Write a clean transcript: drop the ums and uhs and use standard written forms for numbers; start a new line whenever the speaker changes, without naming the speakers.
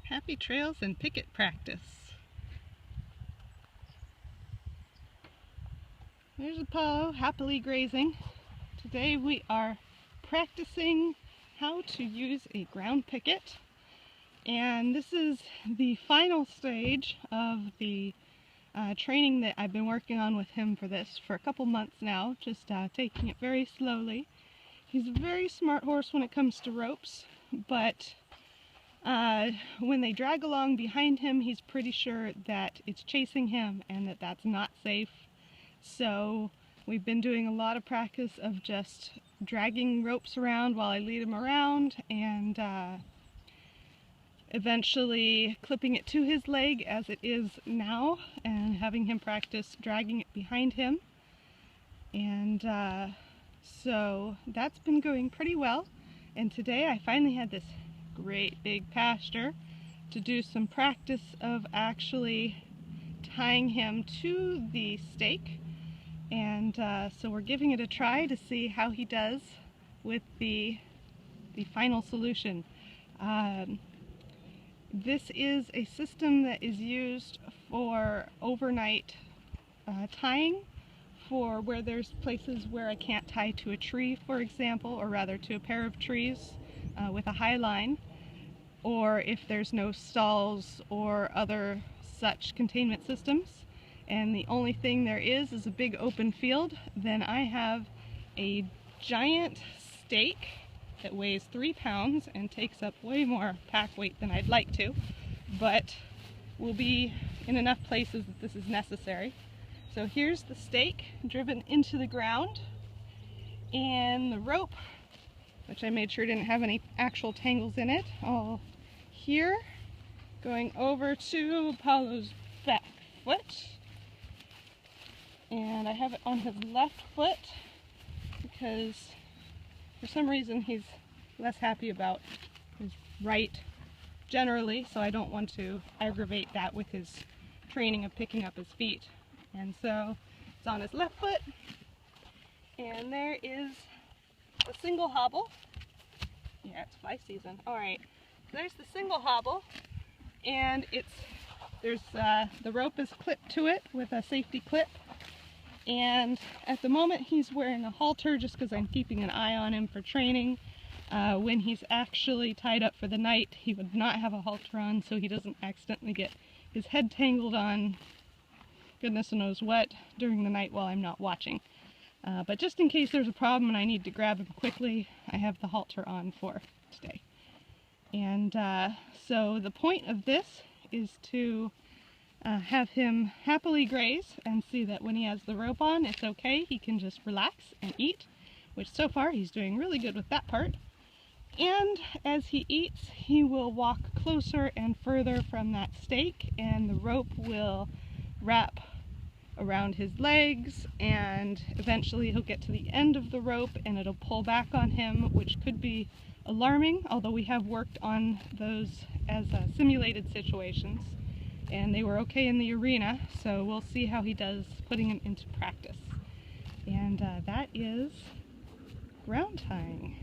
Happy trails and picket practice. There's Apollo happily grazing. Today we are practicing how to use a ground picket, and this is the final stage of the training that I've been working on with him for this for a couple months now, just taking it very slowly. He's a very smart horse when it comes to ropes, but when they drag along behind him, he's pretty sure that it's chasing him and that that's not safe. So we've been doing a lot of practice of just dragging ropes around while I lead him around, and eventually clipping it to his leg as it is now and having him practice dragging it behind him. And so that's been going pretty well. And today I finally had this great big pasture to do some practice of actually tying him to the stake, and so we're giving it a try to see how he does with the final solution. This is a system that is used for overnight tying, for where there's places where I can't tie to a tree, for example, or rather to a pair of trees with a high line, or if there's no stalls or other such containment systems, and the only thing there is a big open field, then I have a giant stake that weighs 3 pounds and takes up way more pack weight than I'd like to, but will be in enough places that this is necessary. So here's the stake driven into the ground, and the rope, which I made sure didn't have any actual tangles in it, all here, going over to Apollo's back foot. And I have it on his left foot because for some reason he's less happy about his right generally, so I don't want to aggravate that with his training of picking up his feet. And so it's on his left foot, and there is the single hobble. Yeah, it's fly season. Alright, so there's the single hobble, and there's the rope is clipped to it with a safety clip. And at the moment he's wearing a halter just because I'm keeping an eye on him for training. When he's actually tied up for the night, he would not have a halter on, so he doesn't accidentally get his head tangled on goodness knows what during the night while I'm not watching. But just in case there's a problem and I need to grab him quickly, I have the halter on for today. And so the point of this is to have him happily graze and see that when he has the rope on, it's okay. He can just relax and eat, which so far he's doing really good with that part. And as he eats, he will walk closer and further from that stake, and the rope will wrap around his legs, and eventually he'll get to the end of the rope and it'll pull back on him, which could be alarming, although we have worked on those as simulated situations, and they were okay in the arena, so we'll see how he does putting them into practice. And that is ground tying.